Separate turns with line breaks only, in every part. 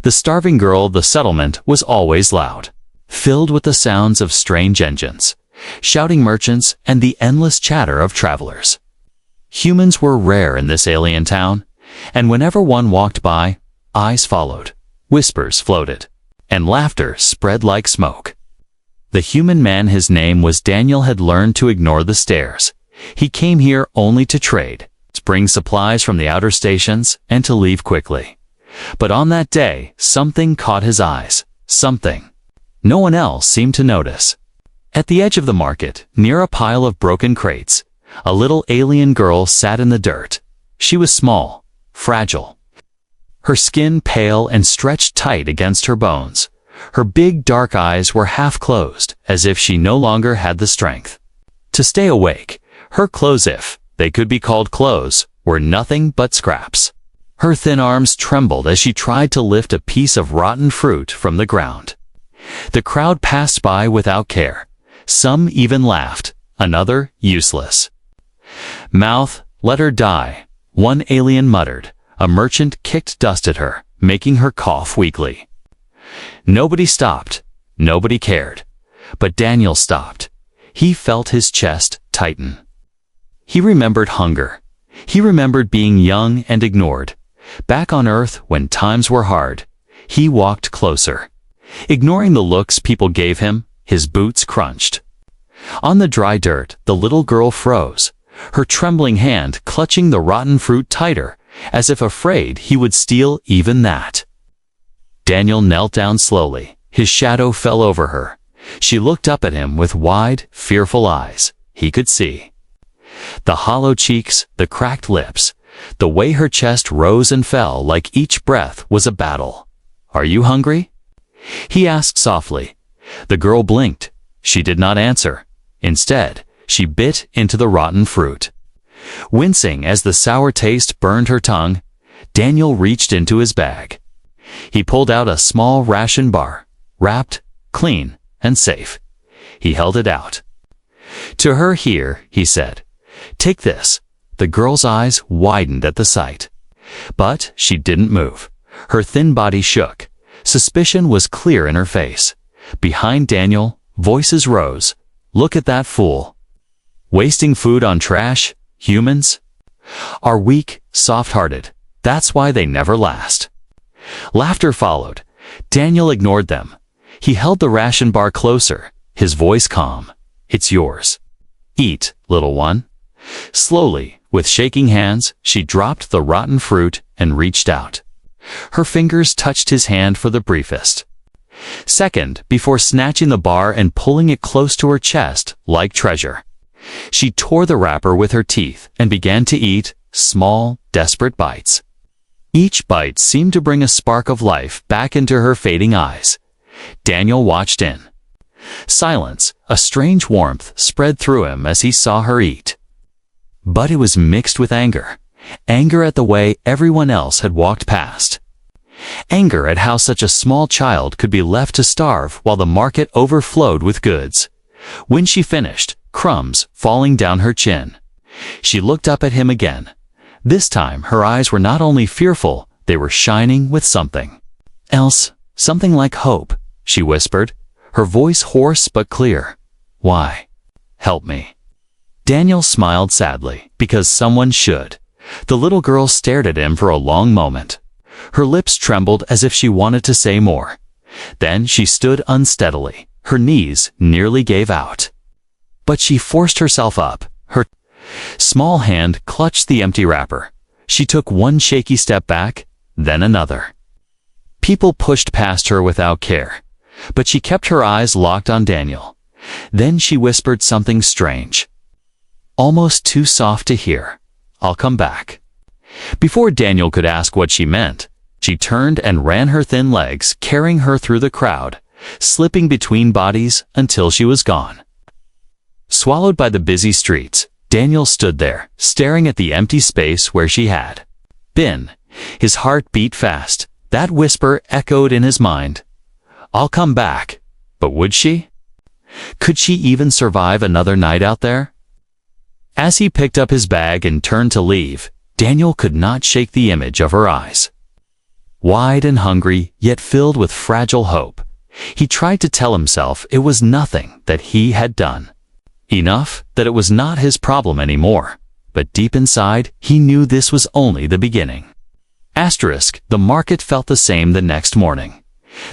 The starving girl of the settlement was always loud, filled with the sounds of strange engines, shouting merchants, and the endless chatter of travelers. Humans were rare in this alien town, and whenever one walked by, eyes followed, whispers floated, and laughter spread like smoke. The human man, his name was Daniel, had learned to ignore the stares. He came here only to trade, to bring supplies from the outer stations, and to leave quickly. But on that day, something caught his eyes. Something no one else seemed to notice. At the edge of the market, near a pile of broken crates, a little alien girl sat in the dirt. She was small, fragile, her skin pale and stretched tight against her bones. Her big dark eyes were half closed, as if she no longer had the strength to stay awake. Her clothes, if they could be called clothes, were nothing but scraps. Her thin arms trembled as she tried to lift a piece of rotten fruit from the ground. The crowd passed by without care. Some even laughed, another useless. "Mouth, let her die," one alien muttered. A merchant kicked dust at her, making her cough weakly. Nobody stopped. Nobody cared. But Daniel stopped. He felt his chest tighten. He remembered hunger. He remembered being young and ignored. Back on Earth, when times were hard, he walked closer. Ignoring the looks people gave him, his boots crunched. On the dry dirt, the little girl froze, her trembling hand clutching the rotten fruit tighter, as if afraid he would steal even that. Daniel knelt down slowly. His shadow fell over her. She looked up at him with wide, fearful eyes. He could see the hollow cheeks, the cracked lips, the way her chest rose and fell like each breath was a battle. "Are you hungry?" he asked softly. The girl blinked. She did not answer. Instead, she bit into the rotten fruit. Wincing as the sour taste burned her tongue, Daniel reached into his bag. He pulled out a small ration bar, wrapped, clean, and safe. He held it out. "To her here," he said. "Take this." The girl's eyes widened at the sight. But she didn't move. Her thin body shook. Suspicion was clear in her face. Behind Daniel, voices rose. "Look at that fool. Wasting food on trash. Humans are weak, soft-hearted. That's why they never last." Laughter followed. Daniel ignored them. He held the ration bar closer, his voice calm. "It's yours. Eat, little one." Slowly, with shaking hands, she dropped the rotten fruit and reached out. Her fingers touched his hand for the briefest second before snatching the bar and pulling it close to her chest like treasure. She tore the wrapper with her teeth and began to eat, small, desperate bites. Each bite seemed to bring a spark of life back into her fading eyes. Daniel watched in silence. A strange warmth spread through him as he saw her eat. But it was mixed with anger. Anger at the way everyone else had walked past. Anger at how such a small child could be left to starve while the market overflowed with goods. When she finished, crumbs falling down her chin, she looked up at him again. This time her eyes were not only fearful, they were shining with something else, something like hope. She whispered, her voice hoarse but clear. "Why? Help me." Daniel smiled sadly, because someone should. The little girl stared at him for a long moment. Her lips trembled as if she wanted to say more. Then she stood unsteadily. Her knees nearly gave out. But she forced herself up. Her small hand clutched the empty wrapper. She took one shaky step back, then another. People pushed past her without care, but she kept her eyes locked on Daniel. Then she whispered something strange, almost too soft to hear. "I'll come back." Before Daniel could ask what she meant, she turned and ran her thin legs, carrying her through the crowd, slipping between bodies until she was gone. Swallowed by the busy streets, Daniel stood there, staring at the empty space where she had been. His heart beat fast. That whisper echoed in his mind. "I'll come back." But would she? Could she even survive another night out there? As he picked up his bag and turned to leave, Daniel could not shake the image of her eyes. wide and hungry, yet filled with fragile hope. He tried to tell himself it was nothing that he had done. Enough that it was not his problem anymore. But deep inside, he knew this was only the beginning. The market felt the same the next morning.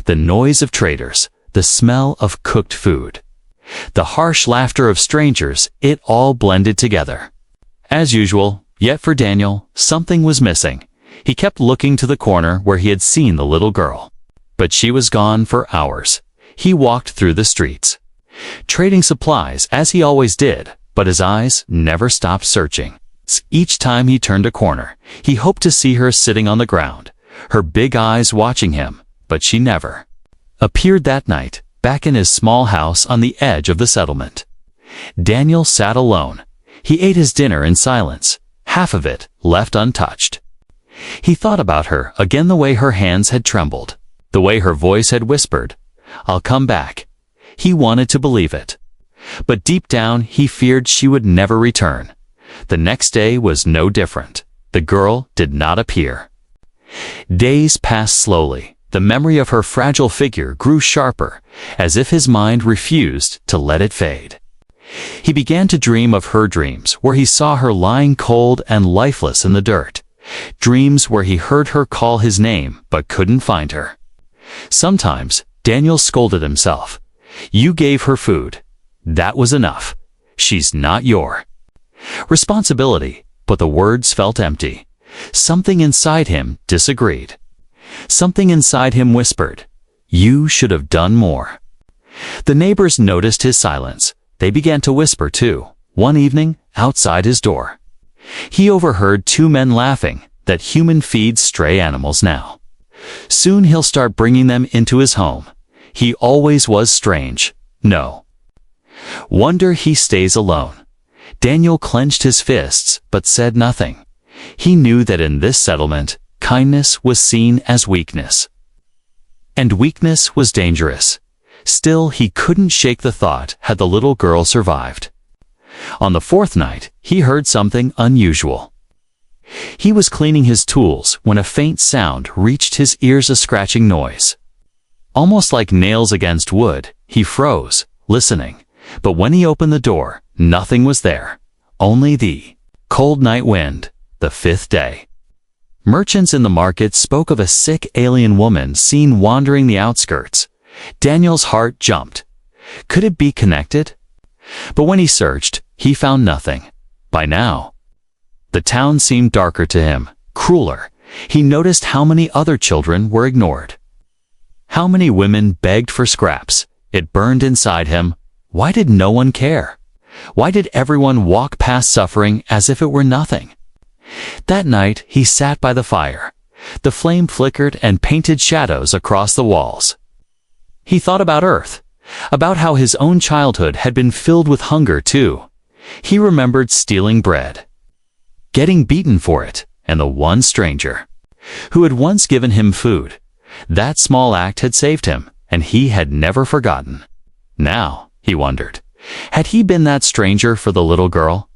The noise of traders, the smell of cooked food, the harsh laughter of strangers, it all blended together. As usual, yet for Daniel, something was missing. He kept looking to the corner where he had seen the little girl. But she was gone for hours. He walked through the streets, trading supplies as he always did, but his eyes never stopped searching. Each time he turned a corner, he hoped to see her sitting on the ground, her big eyes watching him, but she never appeared that night, back in his small house on the edge of the settlement. Daniel sat alone. He ate his dinner in silence, half of it left untouched. He thought about her again, the way her hands had trembled, the way her voice had whispered, "I'll come back." He wanted to believe it. But deep down, he feared she would never return. The next day was no different. The girl did not appear. Days passed slowly. The memory of her fragile figure grew sharper, as if his mind refused to let it fade. He began to dream of her dreams, where he saw her lying cold and lifeless in the dirt. Dreams where he heard her call his name but couldn't find her. Sometimes Daniel scolded himself. You gave her food. That was enough. She's not your responsibility. But the words felt empty. Something inside him disagreed. Something inside him whispered, "You should have done more." The neighbors noticed his silence. They began to whisper too. One evening, outside his door, he overheard two men laughing that human feeds stray animals now. Soon he'll start bringing them into his home. He always was strange. No wonder he stays alone. Daniel clenched his fists but said nothing. He knew that in this settlement, kindness was seen as weakness. And weakness was dangerous. Still, he couldn't shake the thought, had the little girl survived. On the fourth night, he heard something unusual. He was cleaning his tools when a faint sound reached his ears, a scratching noise. Almost like nails against wood, he froze, listening. But when he opened the door, nothing was there. Only the cold night wind. The fifth day. Merchants in the market spoke of a sick alien woman seen wandering the outskirts. Daniel's heart jumped. Could it be connected? But when he searched, he found nothing. By now, the town seemed darker to him, crueler. He noticed how many other children were ignored. How many women begged for scraps. It burned inside him. Why did no one care? Why did everyone walk past suffering as if it were nothing? That night, he sat by the fire. The flame flickered and painted shadows across the walls. He thought about Earth, about how his own childhood had been filled with hunger too. He remembered stealing bread, getting beaten for it, and the one stranger who had once given him food. That small act had saved him, and he had never forgotten. Now, he wondered, had he been that stranger for the little girl?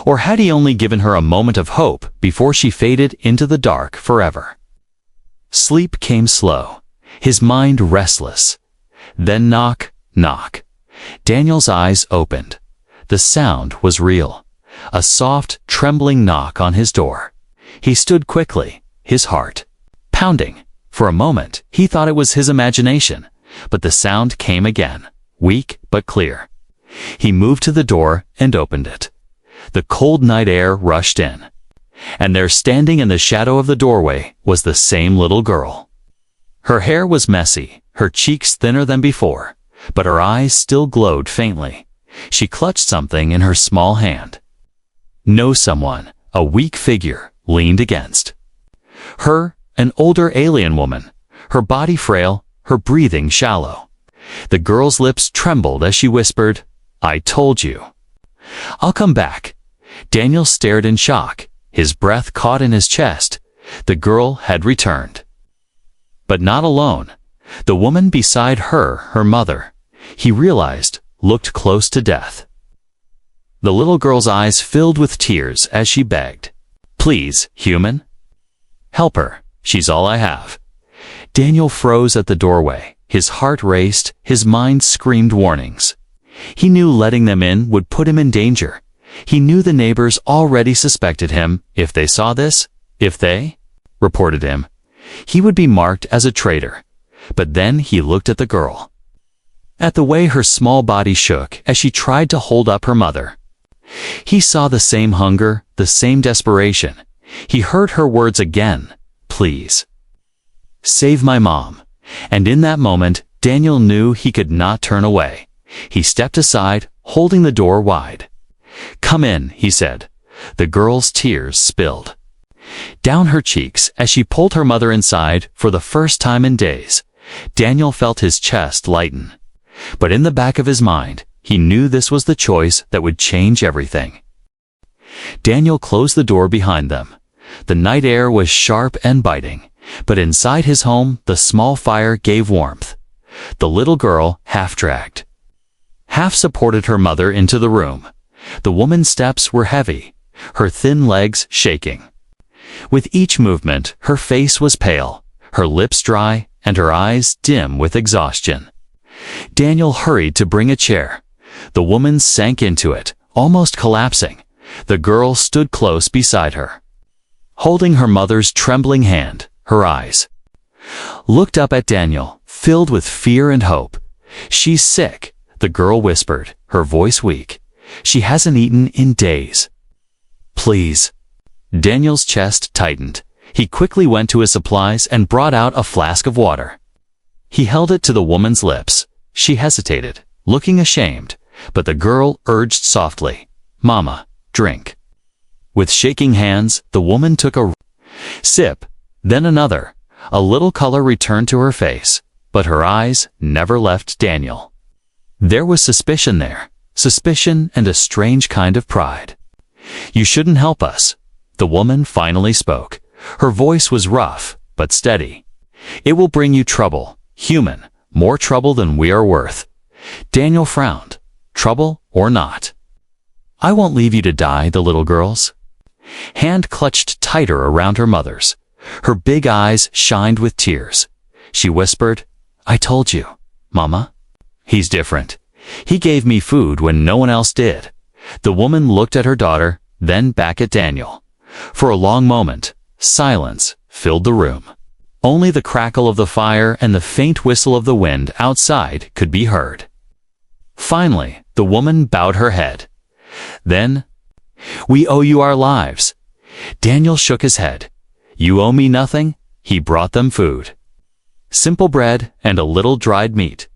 Or had he only given her a moment of hope before she faded into the dark forever? Sleep came slow, his mind restless. Then knock, knock. Daniel's eyes opened. The sound was real. A soft, trembling knock on his door. He stood quickly, his heart pounding. For a moment, he thought it was his imagination, but the sound came again, weak but clear. He moved to the door and opened it. The cold night air rushed in. And there, standing in the shadow of the doorway, was the same little girl. Her hair was messy, her cheeks thinner than before, but her eyes still glowed faintly. She clutched something in her small hand. No, someone, a weak figure, leaned against her, an older alien woman, her body frail, her breathing shallow. The girl's lips trembled as she whispered, "I told you. I'll come back." Daniel stared in shock, his breath caught in his chest. The girl had returned. But not alone. The woman beside her, her mother, he realized, looked close to death. The little girl's eyes filled with tears as she begged, "Please, human, help her." She's all I have." Daniel froze at the doorway. His heart raced, his mind screamed warnings. He knew letting them in would put him in danger. He knew the neighbors already suspected him. If they saw this, if they reported him, he would be marked as a traitor. But then he looked at the girl, at the way her small body shook as she tried to hold up her mother. He saw the same hunger, the same desperation. He heard her words again, "Please, save my mom." And in that moment, Daniel knew he could not turn away. He stepped aside, holding the door wide. "Come in," he said. The girl's tears spilled down her cheeks as she pulled her mother inside for the first time in days. Daniel felt his chest lighten. But in the back of his mind, he knew this was the choice that would change everything. Daniel closed the door behind them. The night air was sharp and biting, but inside his home, the small fire gave warmth. The little girl half dragged, half supported her mother into the room. The woman's steps were heavy, her thin legs shaking. With each movement, her face was pale, her lips dry, and her eyes dim with exhaustion. Daniel hurried to bring a chair. The woman sank into it, almost collapsing. The girl stood close beside her, holding her mother's trembling hand. Her eyes looked up at Daniel, filled with fear and hope. "She's sick," the girl whispered, her voice weak. "She hasn't eaten in days. Please." Daniel's chest tightened. He quickly went to his supplies and brought out a flask of water. He held it to the woman's lips. She hesitated, looking ashamed, but the girl urged softly, "Mama, drink." With shaking hands, the woman took a sip, then another. A little color returned to her face, but her eyes never left Daniel. There was suspicion there, suspicion and a strange kind of pride. "You shouldn't help us," the woman finally spoke. Her voice was rough, but steady. "It will bring you trouble, human, more trouble than we are worth." Daniel frowned. "Trouble or not, I won't leave you to die," the little girl's hand clutched tighter around her mother's. Her big eyes shined with tears. She whispered, "I told you, Mama. He's different. He gave me food when no one else did." The woman looked at her daughter, then back at Daniel. For a long moment, silence filled the room. Only the crackle of the fire and the faint whistle of the wind outside could be heard. Finally, the woman bowed her head. Then, "We owe you our lives." Daniel shook his head. "You owe me nothing." He brought them food. Simple bread and a little dried meat.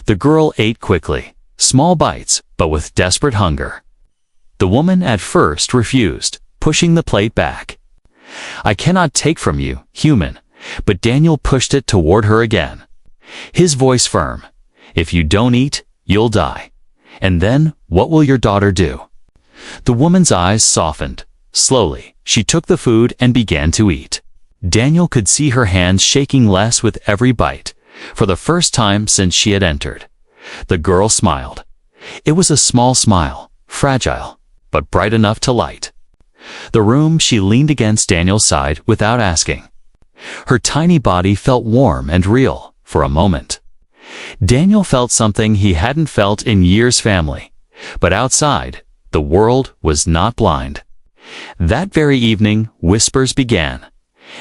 The girl ate quickly, small bites, but with desperate hunger. The woman at first refused, pushing the plate back. "I cannot take from you, human." But Daniel pushed it toward her again. His voice firm. "If you don't eat, you'll die. And then, what will your daughter do?" The woman's eyes softened. Slowly, she took the food and began to eat. Daniel could see her hands shaking less with every bite, for the first time since she had entered. The girl smiled. It was a small smile, fragile, but bright enough to light the room. She leaned against Daniel's side without asking. Her tiny body felt warm and real for a moment. Daniel felt something he hadn't felt in years. Family. But outside, the world was not blind. That very evening, whispers began.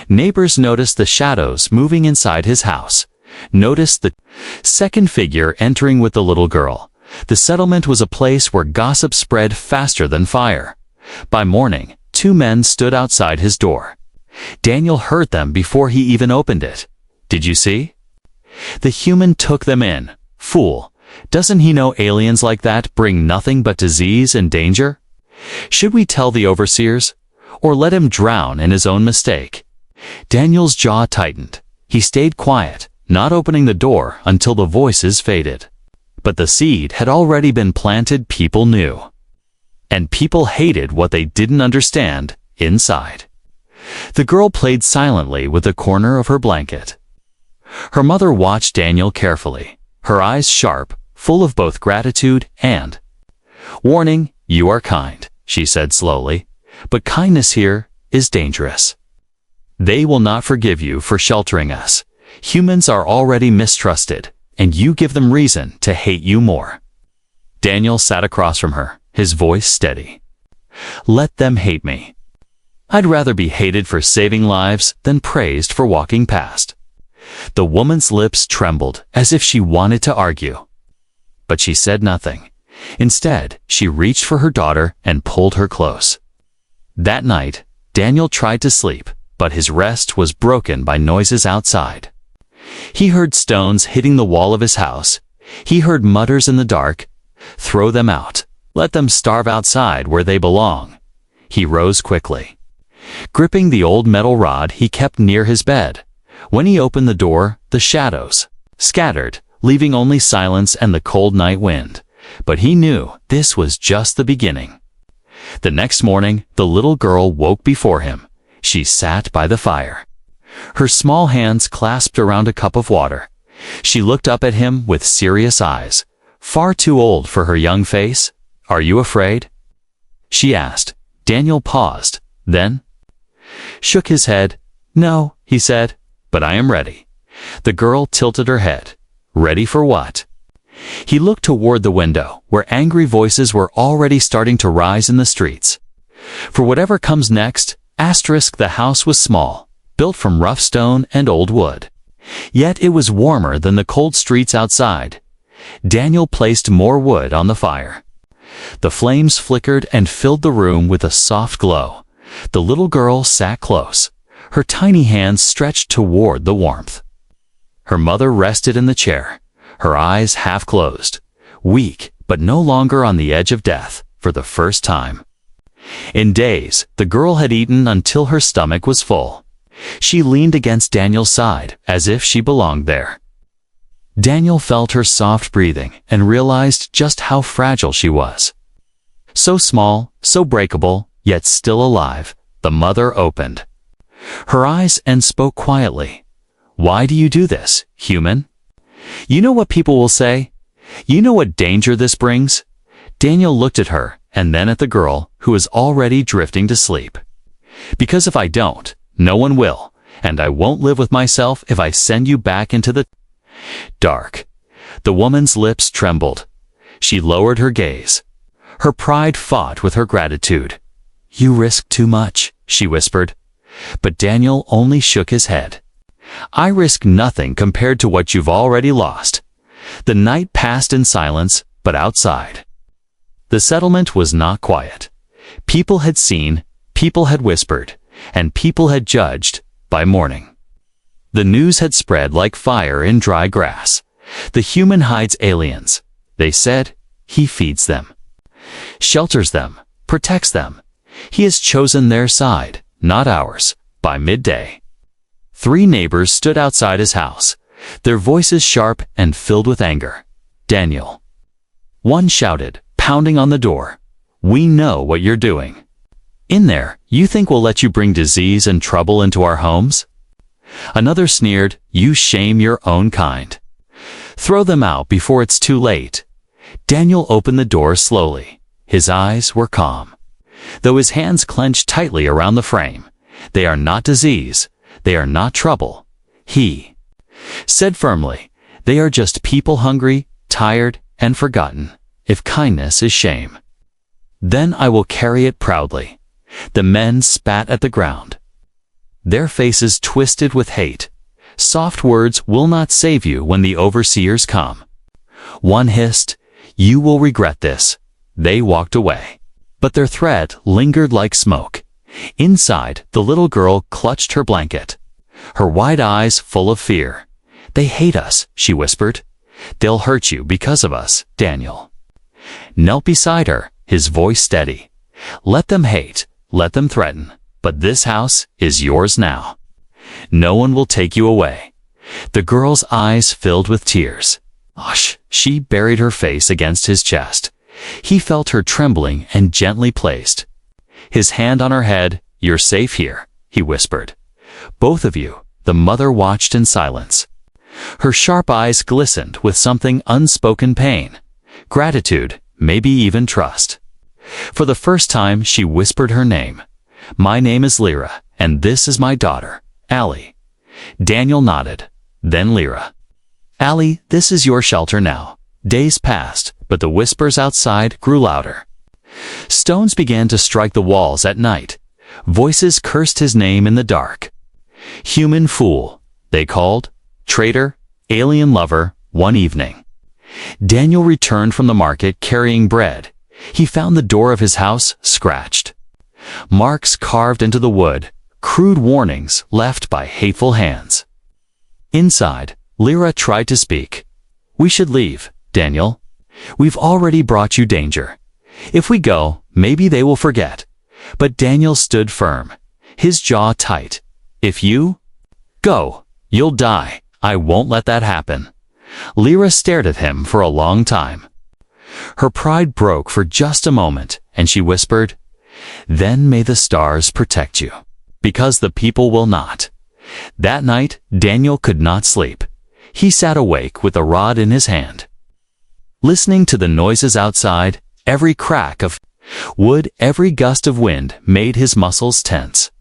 Neighbors noticed the shadows moving inside his house, noticed the second figure entering with the little girl. The settlement was a place where gossip spread faster than fire. By morning, 2 men stood outside his door. Daniel heard them before he even opened it. "Did you see?" The human took them in. Fool. Doesn't he know aliens like that bring nothing but disease and danger? Should we tell the overseers? Or let him drown in his own mistake? Daniel's jaw tightened. He stayed quiet, not opening the door until the voices faded. But the seed had already been planted. People knew. And people hated what they didn't understand inside. The girl played silently with the corner of her blanket. Her mother watched Daniel carefully, her eyes sharp, full of both gratitude and warning. "You are kind," she said slowly, "but kindness here is dangerous." They will not forgive you for sheltering us. Humans are already mistrusted, and you give them reason to hate you more. Daniel sat across from her, his voice steady. Let them hate me. I'd rather be hated for saving lives than praised for walking past. The woman's lips trembled as if she wanted to argue. But she said nothing. Instead, she reached for her daughter and pulled her close. That night, Daniel tried to sleep, but his rest was broken by noises outside. He heard stones hitting the wall of his house. He heard mutters in the dark. Throw them out. Let them starve outside where they belong. He rose quickly. Gripping the old metal rod he kept near his bed. When he opened the door, the shadows scattered, leaving only silence and the cold night wind. But he knew this was just the beginning. The next morning, the little girl woke before him. She sat by the fire. Her small hands clasped around a cup of water. She looked up at him with serious eyes. Far too old for her young face. Are you afraid? She asked. Daniel paused, then shook his head. No, he said, but I am ready. The girl tilted her head. Ready for what? He looked toward the window, where angry voices were already starting to rise in the streets. For whatever comes next, the house was small, built from rough stone and old wood. Yet it was warmer than the cold streets outside. Daniel placed more wood on the fire. The flames flickered and filled the room with a soft glow. The little girl sat close, her tiny hands stretched toward the warmth. Her mother rested in the chair, her eyes half closed, weak but no longer on the edge of death for the first time. In days, the girl had eaten until her stomach was full. She leaned against Daniel's side as if she belonged there. Daniel felt her soft breathing and realized just how fragile she was. So small, so breakable, yet still alive, the mother opened her eyes and spoke quietly. Why do you do this, human? You know what people will say? You know what danger this brings? Daniel looked at her and then at the girl who was already drifting to sleep. Because if I don't, no one will, and I won't live with myself if I send you back into the dark. The woman's lips trembled. She lowered her gaze. Her pride fought with her gratitude. You risk too much, she whispered. But Daniel only shook his head. I risk nothing compared to what you've already lost. The night passed in silence, but outside. The settlement was not quiet. People had seen, people had whispered, and people had judged by morning. The news had spread like fire in dry grass. The human hides aliens. They said, he feeds them, shelters them, protects them. He has chosen their side, not ours. By midday, 3 neighbors stood outside his house, their voices sharp and filled with anger. Daniel. One shouted, pounding on the door. We know what you're doing. In there, you think we'll let you bring disease and trouble into our homes? Another sneered, you shame your own kind. Throw them out before it's too late. Daniel opened the door slowly. His eyes were calm, though his hands clenched tightly around the frame. They are not disease. They are not trouble. He said firmly, they are just people hungry, tired, and forgotten. If kindness is shame, then I will carry it proudly. The men spat at the ground, their faces twisted with hate. Soft words will not save you when the overseers come. One hissed, you will regret this. They walked away, but their threat lingered like smoke. Inside, the little girl clutched her blanket, her wide eyes full of fear. They hate us, she whispered. They'll hurt you because of us, Daniel knelt beside her, his voice steady. Let them hate, let them threaten, but this house is yours now. No one will take you away. The girl's eyes filled with tears. Hush, she buried her face against his chest. He felt her trembling and gently placed his hand on her head. You're safe here, he whispered. Both of you. The mother watched in silence. Her sharp eyes glistened with something unspoken pain, gratitude, maybe even trust. For the first time she whispered her name. My name is Lyra, and this is my daughter, Allie. Daniel nodded. Then Lyra. Allie, this is your shelter now. Days passed, but the whispers outside grew louder. Stones began to strike the walls at night. Voices cursed his name in the dark. Human fool, they called. Traitor, alien lover, one evening. Daniel returned from the market carrying bread. He found the door of his house scratched. Marks carved into the wood, crude warnings left by hateful hands. Inside, Lyra tried to speak. We should leave, Daniel. We've already brought you danger. If we go, maybe they will forget. But Daniel stood firm, his jaw tight. If you go, you'll die. I won't let that happen. Lyra stared at him for a long time. Her pride broke for just a moment, and she whispered, Then may the stars protect you, because the people will not. That night, Daniel could not sleep. He sat awake with a rod in his hand. Listening to the noises outside, every crack of wood, every gust of wind made his muscles tense.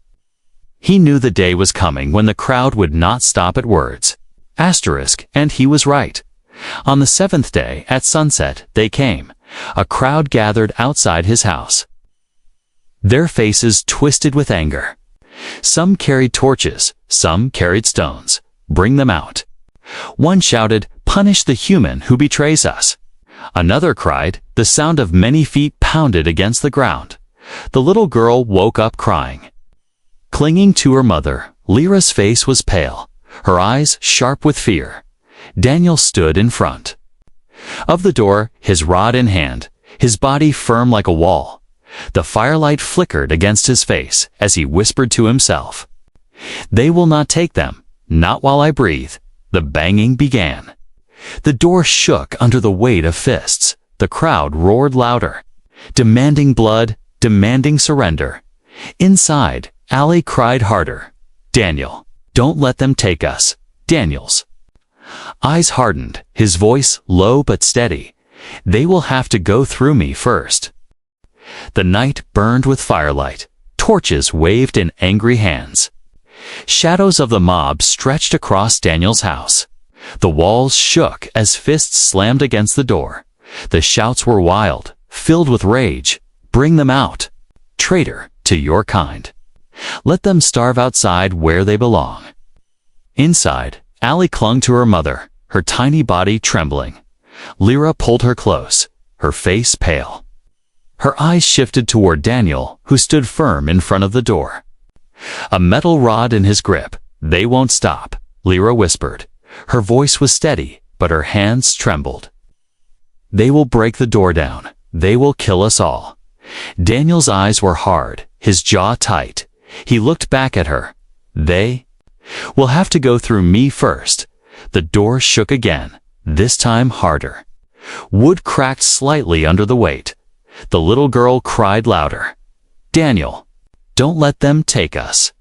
He knew the day was coming when the crowd would not stop at words. And he was right. On the 7th day, at sunset, they came. A crowd gathered outside his house. Their faces twisted with anger. Some carried torches, some carried stones. Bring them out. One shouted, Punish the human who betrays us. Another cried. The sound of many feet pounded against the ground. The little girl woke up crying. Clinging to her mother, Lyra's face was pale, her eyes sharp with fear. Daniel stood in front of the door, his rod in hand, his body firm like a wall. The firelight flickered against his face as he whispered to himself, They will not take them, not while I breathe. The banging began. The door shook under the weight of fists. The crowd roared louder, demanding blood, demanding surrender. Inside, Allie cried harder, Daniel, don't let them take us. Daniel's eyes hardened, his voice low but steady. They will have to go through me first. The night burned with firelight. Torches waved in angry hands. Shadows of the mob stretched across Daniel's house. The walls shook as fists slammed against the door. The shouts were wild, filled with rage. Bring them out. Traitor to your kind. Let them starve outside where they belong. Inside, Allie clung to her mother, her tiny body trembling. Lyra pulled her close, her face pale. Her eyes shifted toward Daniel, who stood firm in front of the door. A metal rod in his grip. They won't stop, Lyra whispered. Her voice was steady, but her hands trembled. They will break the door down. They will kill us all. Daniel's eyes were hard, his jaw tight. He looked back at her. They will have to go through me first. The door shook again, this time harder. Wood cracked slightly under the weight. The little girl cried louder. Daniel, don't let them take us.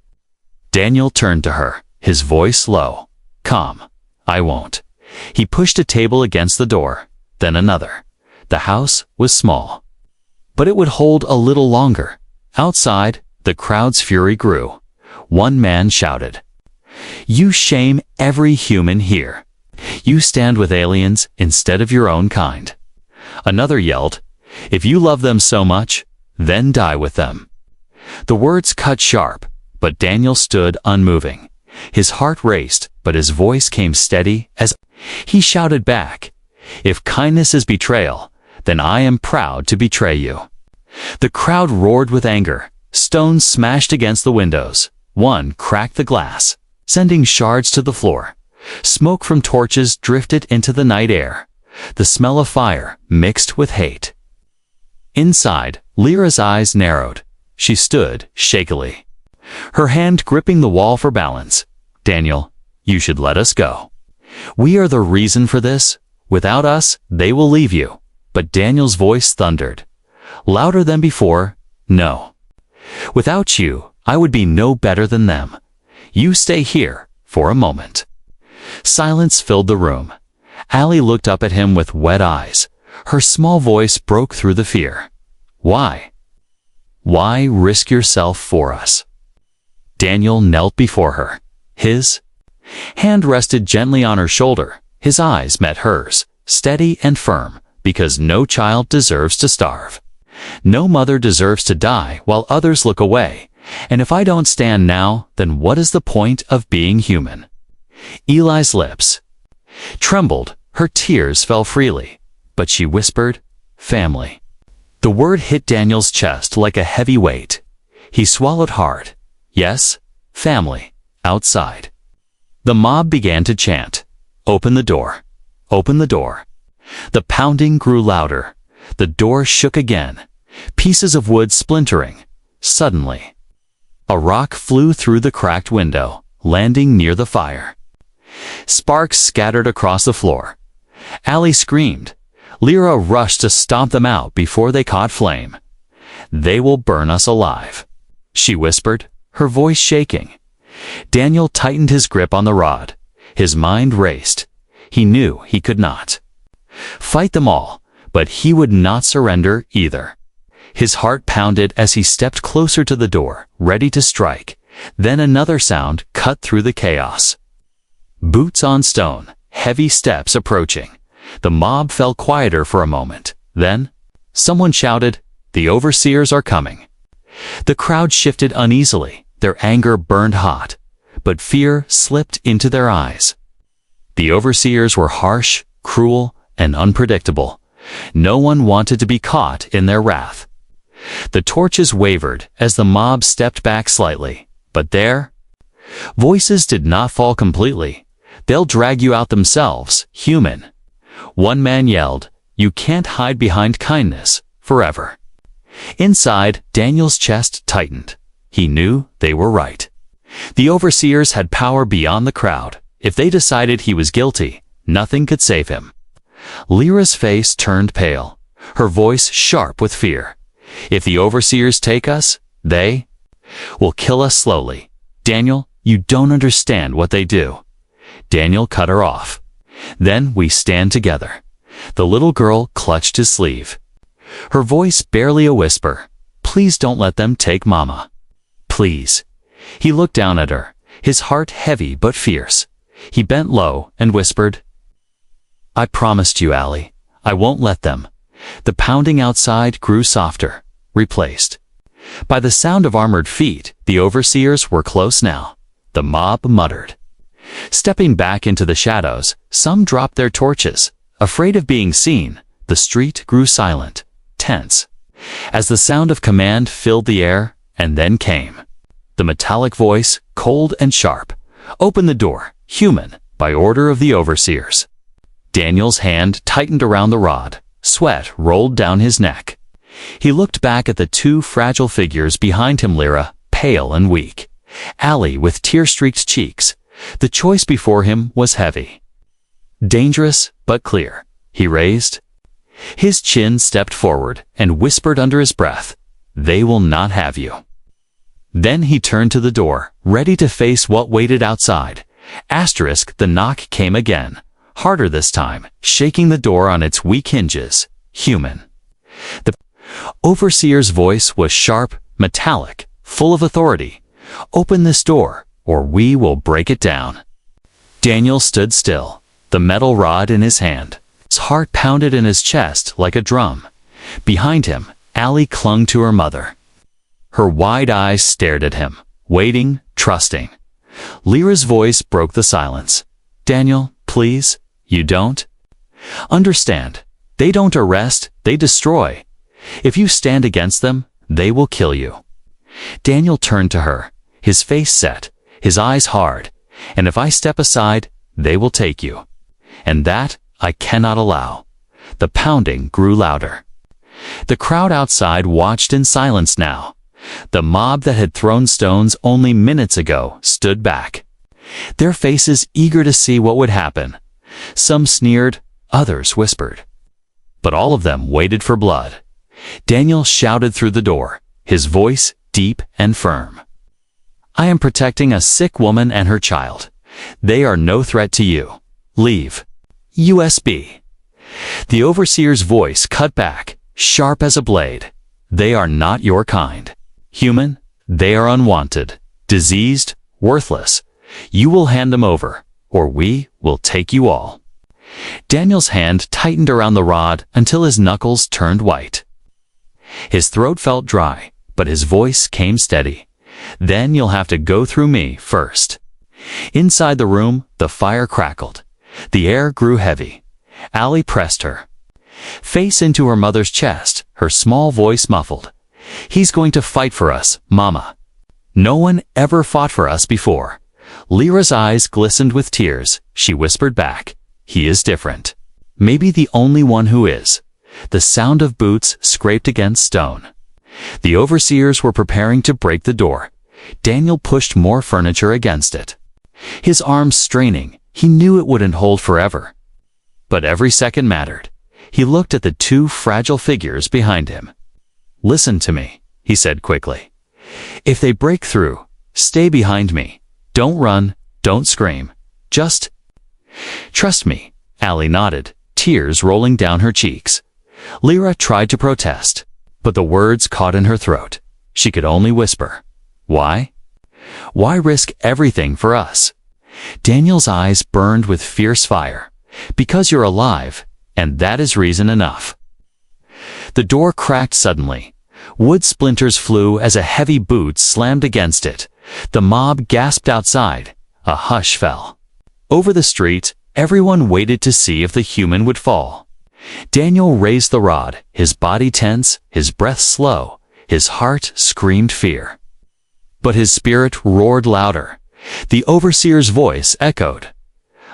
Daniel turned to her, his voice low. Calm. I won't. He pushed a table against the door, then another. The house was small, but it would hold a little longer. Outside, the crowd's fury grew. One man shouted, You shame every human here. You stand with aliens instead of your own kind. Another yelled, If you love them so much, then die with them. The words cut sharp, but Daniel stood unmoving. His heart raced, but his voice came steady as he shouted back, If kindness is betrayal, then I am proud to betray you. The crowd roared with anger. Stones smashed against the windows. One cracked the glass, sending shards to the floor. Smoke from torches drifted into the night air. The smell of fire mixed with hate. Inside, Lyra's eyes narrowed. She stood shakily, her hand gripping the wall for balance. Daniel, you should let us go. We are the reason for this. Without us, they will leave you. But Daniel's voice thundered, louder than before, No. Without you, I would be no better than them. You stay here for a moment. Silence filled the room. Allie looked up at him with wet eyes. Her small voice broke through the fear. Why? Why risk yourself for us? Daniel knelt before her. His hand rested gently on her shoulder. His eyes met hers, steady and firm, because no child deserves to starve. No mother deserves to die while others look away. And if I don't stand now, then what is the point of being human? Eli's lips trembled. Her tears fell freely. But she whispered, family. The word hit Daniel's chest like a heavy weight. He swallowed hard. Yes, family, outside. The mob began to chant, open the door, open the door. The pounding grew louder. The door shook again, pieces of wood splintering. Suddenly, a rock flew through the cracked window, landing near the fire. Sparks scattered across the floor. Allie screamed. Lyra rushed to stomp them out before they caught flame. They will burn us alive, she whispered, her voice shaking. Daniel tightened his grip on the rod. His mind raced. He knew he could not fight them all, but he would not surrender either. His heart pounded as he stepped closer to the door, ready to strike. Then another sound cut through the chaos. Boots on stone, heavy steps approaching. The mob fell quieter for a moment. Then, someone shouted, "The overseers are coming." The crowd shifted uneasily. Their anger burned hot, but fear slipped into their eyes. The overseers were harsh, cruel, and unpredictable. No one wanted to be caught in their wrath. The torches wavered as the mob stepped back slightly, but their voices did not fall completely. They'll drag you out themselves, human. One man yelled, "You can't hide behind kindness forever." Inside, Daniel's chest tightened. He knew they were right. The overseers had power beyond the crowd. If they decided he was guilty, nothing could save him. Lyra's face turned pale, her voice sharp with fear. "If the overseers take us, they will kill us slowly. Daniel, you don't understand what they do." Daniel cut her off. "Then we stand together." The little girl clutched his sleeve. Her voice barely a whisper. "Please don't let them take Mama. Please." He looked down at her, his heart heavy but fierce. He bent low and whispered, "I promised you, Allie, I won't let them." The pounding outside grew softer, replaced by the sound of armored feet. The overseers were close now. The mob muttered. Stepping back into the shadows, some dropped their torches. Afraid of being seen, the street grew silent, tense, as the sound of command filled the air. And then came the metallic voice, cold and sharp. "Open the door, human, by order of the overseers." Daniel's hand tightened around the rod. Sweat rolled down his neck. He looked back at the two fragile figures behind him, Lyra, pale and weak, Allie with tear-streaked cheeks. The choice before him was heavy. Dangerous, but clear. He raised his chin, stepped forward, and whispered under his breath, "They will not have you." Then he turned to the door, ready to face what waited outside. The knock came again, harder this time, shaking the door on its weak hinges. Human. The overseer's voice was sharp, metallic, full of authority. "Open this door, or we will break it down." Daniel stood still, the metal rod in his hand. His heart pounded in his chest like a drum. Behind him, Allie clung to her mother. Her wide eyes stared at him, waiting, trusting. Lyra's voice broke the silence. "Daniel, please, you don't understand. They don't arrest, they destroy. If you stand against them, they will kill you." Daniel turned to her, his face set, his eyes hard. "And if I step aside, they will take you. And that I cannot allow." The pounding grew louder. The crowd outside watched in silence now. The mob that had thrown stones only minutes ago stood back, their faces eager to see what would happen. Some sneered, others whispered. But all of them waited for blood. Daniel shouted through the door, his voice deep and firm. "I am protecting a sick woman and her child. They are no threat to you. Leave. USB." The overseer's voice cut back, sharp as a blade. "They are not your kind. Human, they are unwanted, diseased, worthless. You will hand them over, or we will take you all." Daniel's hand tightened around the rod until his knuckles turned white. His throat felt dry, but his voice came steady. "Then you'll have to go through me first." Inside the room, the fire crackled. The air grew heavy. Allie pressed her face into her mother's chest, her small voice muffled. "He's going to fight for us, Mama. No one ever fought for us before." Lyra's eyes glistened with tears. She whispered back, "He is different. Maybe the only one who is." The sound of boots scraped against stone. The overseers were preparing to break the door. Daniel pushed more furniture against it. His arms straining, he knew it wouldn't hold forever. But every second mattered. He looked at the two fragile figures behind him. "Listen to me," he said quickly. "If they break through, stay behind me. Don't run, don't scream. Just trust me." Allie nodded, tears rolling down her cheeks. Lyra tried to protest, but the words caught in her throat. She could only whisper, "Why? Why risk everything for us?" Daniel's eyes burned with fierce fire. "Because you're alive, and that is reason enough." The door cracked suddenly. Wood splinters flew as a heavy boot slammed against it. The mob gasped outside. A hush fell. Over the street, everyone waited to see if the human would fall. Daniel raised the rod, his body tense, his breath slow, his heart screamed fear. But his spirit roared louder. The overseer's voice echoed.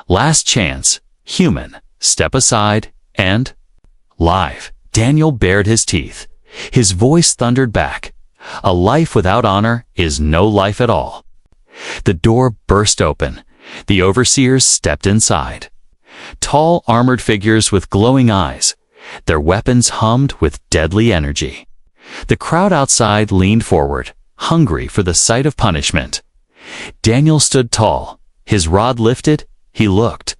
"Last chance, human, step aside, and—" Live. Daniel bared his teeth. His voice thundered back. "A life without honor is no life at all." The door burst open. The overseers stepped inside. Tall, armored figures with glowing eyes. Their weapons hummed with deadly energy. The crowd outside leaned forward, hungry for the sight of punishment. Daniel stood tall. His rod lifted. He looked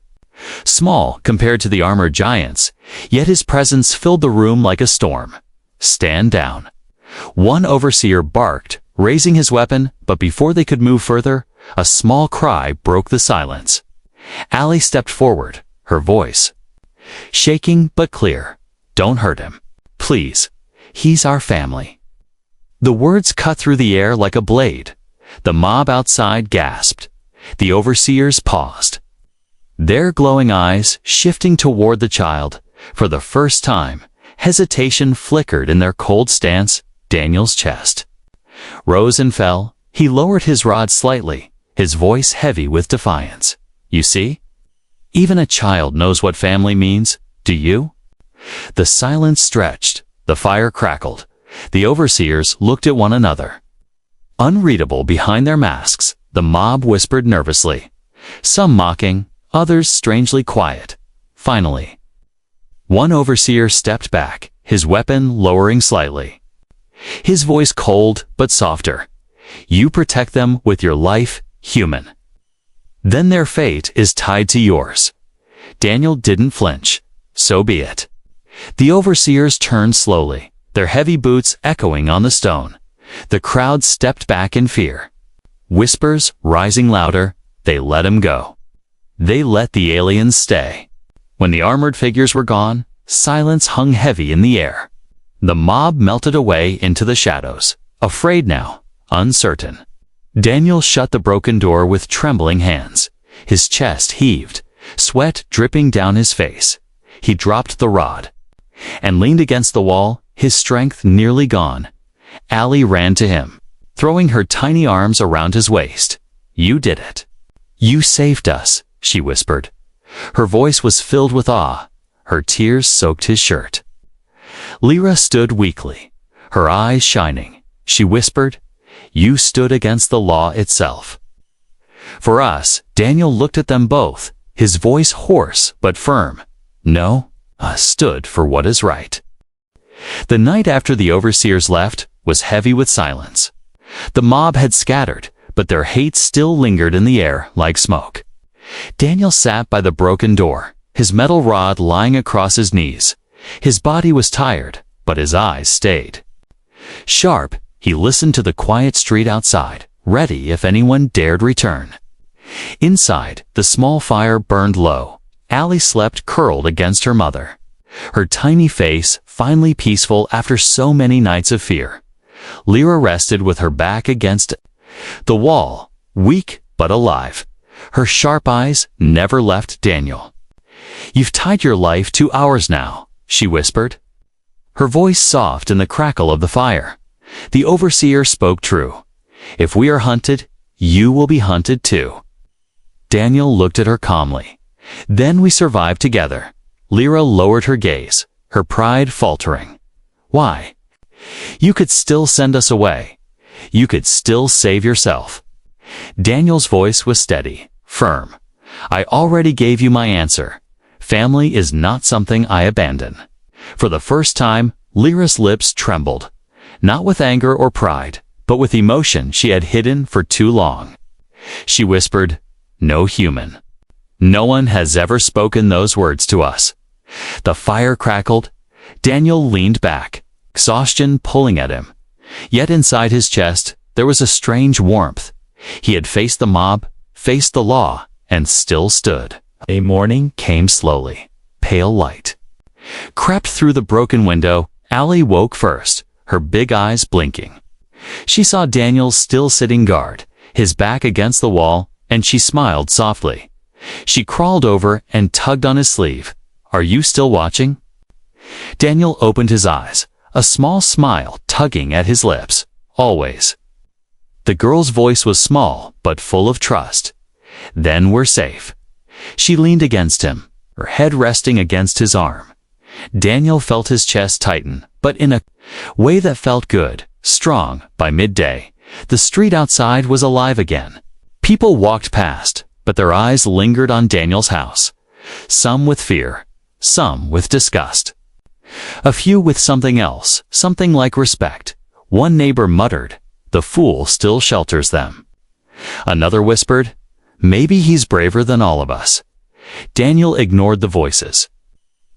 small compared to the armored giants, yet his presence filled the room like a storm. "Stand down." One overseer barked, raising his weapon, but before they could move further, a small cry broke the silence. Allie stepped forward, her voice shaking but clear. "Don't hurt him. Please. He's our family." The words cut through the air like a blade. The mob outside gasped. The overseers paused, their glowing eyes shifting toward the child. For the first time, hesitation flickered in their cold stance. Daniel's chest rose and fell. He lowered his rod slightly, his voice heavy with defiance. "You see? Even a child knows what family means. Do you?" The silence stretched. The fire crackled. The overseers looked at one another. Unreadable behind their masks, the mob whispered nervously. Some mocking, others strangely quiet. Finally, one overseer stepped back, his weapon lowering slightly. His voice cold but softer. "You protect them with your life, human. Then their fate is tied to yours." Daniel didn't flinch. "So be it." The overseers turned slowly, their heavy boots echoing on the stone. The crowd stepped back in fear. Whispers rising louder, they let him go. They let the aliens stay. When the armored figures were gone, silence hung heavy in the air. The mob melted away into the shadows, afraid now, uncertain. Daniel shut the broken door with trembling hands. His chest heaved, sweat dripping down his face. He dropped the rod and leaned against the wall, his strength nearly gone. Allie ran to him, throwing her tiny arms around his waist. "You did it. You saved us," she whispered. Her voice was filled with awe. Her tears soaked his shirt. Lyra stood weakly, her eyes shining. She whispered, "You stood against the law itself." For us, Daniel looked at them both, his voice hoarse but firm. "No, I stood for what is right." The night after the overseers left was heavy with silence. The mob had scattered, but their hate still lingered in the air like smoke. Daniel sat by the broken door, his metal rod lying across his knees. His body was tired, but his eyes stayed sharp. He listened to the quiet street outside, ready if anyone dared return. Inside, the small fire burned low. Allie slept curled against her mother, her tiny face finally peaceful after so many nights of fear. Lyra rested with her back against the wall, weak but alive. Her sharp eyes never left Daniel. "You've tied your life 2 hours now," she whispered, her voice soft in the crackle of the fire. The overseer spoke true. "If we are hunted, you will be hunted too." Daniel looked at her calmly. "Then we survived together." Lyra lowered her gaze, her pride faltering. "Why? You could still send us away. You could still save yourself." Daniel's voice was steady, firm. "I already gave you my answer. Family is not something I abandon." For the first time, Lyra's lips trembled, not with anger or pride, but with emotion she had hidden for too long. She whispered, "No human. No one has ever spoken those words to us." The fire crackled. Daniel leaned back, exhaustion pulling at him. Yet inside his chest, there was a strange warmth. He had faced the mob, faced the law, and still stood. A morning came slowly. Pale light crept through the broken window. Allie woke first, her big eyes blinking. She saw Daniel still sitting guard, his back against the wall, and she smiled softly. She crawled over and tugged on his sleeve. "Are you still watching?" Daniel opened his eyes, a small smile tugging at his lips. "Always." The girl's voice was small, but full of trust. "Then we're safe." She leaned against him, her head resting against his arm. Daniel felt his chest tighten, but in a way that felt good, strong. By midday, the street outside was alive again. People walked past, but their eyes lingered on Daniel's house. Some with fear, some with disgust. A few with something else, something like respect. One neighbor muttered, "The fool still shelters them." Another whispered, "Maybe he's braver than all of us." Daniel ignored the voices.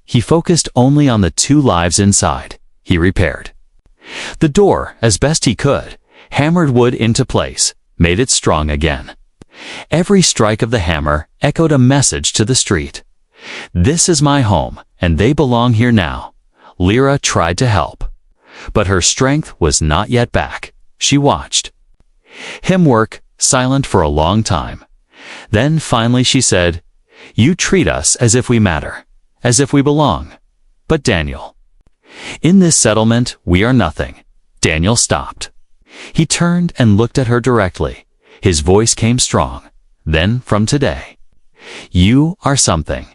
He focused only on the 2 lives inside. He repaired the door as best he could, hammered wood into place, made it strong again. Every strike of the hammer echoed a message to the street. "This is my home, and they belong here now." Lyra tried to help, but her strength was not yet back. She watched him work, silent for a long time. Then finally she said, "You treat us as if we matter, as if we belong. But Daniel, in this settlement, we are nothing." Daniel stopped. He turned and looked at her directly. His voice came strong. "Then from today, you are something.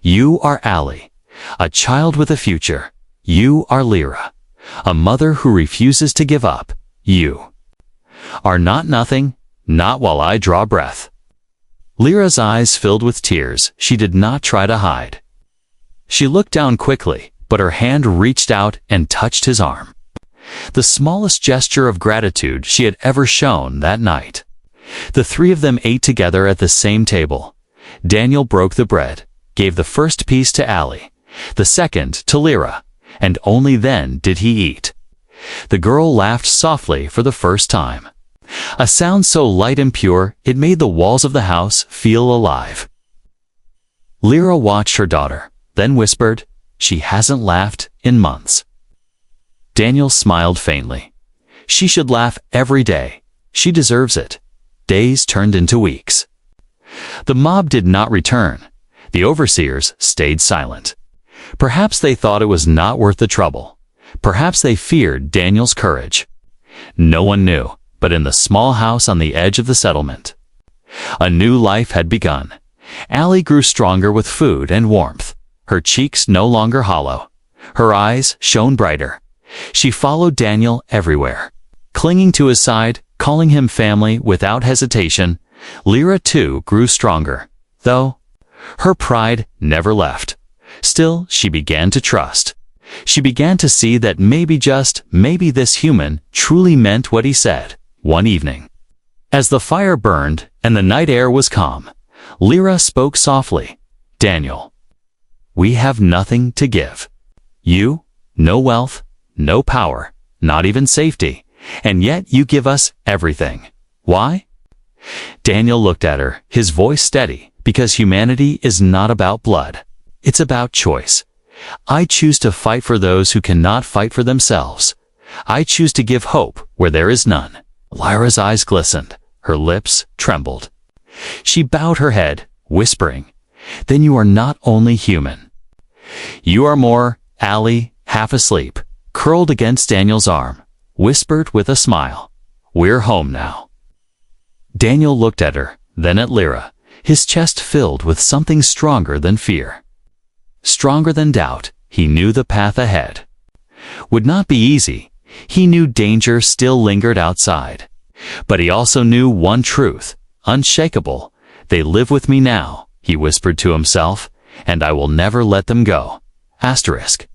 You are Allie, a child with a future. You are Lyra, a mother who refuses to give up. You are not nothing, not while I draw breath." Lyra's eyes filled with tears she did not try to hide. She looked down quickly, but her hand reached out and touched his arm. The smallest gesture of gratitude she had ever shown that night. The 3 of them ate together at the same table. Daniel broke the bread, gave the first piece to Allie, the second to Lyra, and only then did he eat. The girl laughed softly for the first time. A sound so light and pure it made the walls of the house feel alive. Lyra watched her daughter, then whispered, "She hasn't laughed in months." Daniel smiled faintly. "She should laugh every day. She deserves it." Days turned into weeks. The mob did not return. The overseers stayed silent. Perhaps they thought it was not worth the trouble. Perhaps they feared Daniel's courage. No one knew, but in the small house on the edge of the settlement, a new life had begun. Allie grew stronger with food and warmth. Her cheeks no longer hollow. Her eyes shone brighter. She followed Daniel everywhere, clinging to his side, calling him family without hesitation. Lyra too grew stronger, though her pride never left. Still, she began to trust. She began to see that maybe, just maybe, this human truly meant what he said. One evening, as the fire burned and the night air was calm, Lyra spoke softly. "Daniel, we have nothing to give. You, no wealth, no power, not even safety, and yet you give us everything. Why? Daniel looked at her, his voice steady, because humanity is not about blood. It's about choice. I choose to fight for those who cannot fight for themselves. I choose to give hope where there is none. Lyra's eyes glistened. Her lips trembled. She bowed her head, whispering, "Then you are not only human. You are more." Allie, half asleep, curled against Daniel's arm, whispered with a smile, "We're home now." Daniel looked at her, then at Lyra, his chest filled with something stronger than fear. Stronger than doubt. He knew the path ahead would not be easy. He knew danger still lingered outside. But he also knew one truth, unshakable. "They live with me now," he whispered to himself, "and I will never let them go." Asterisk.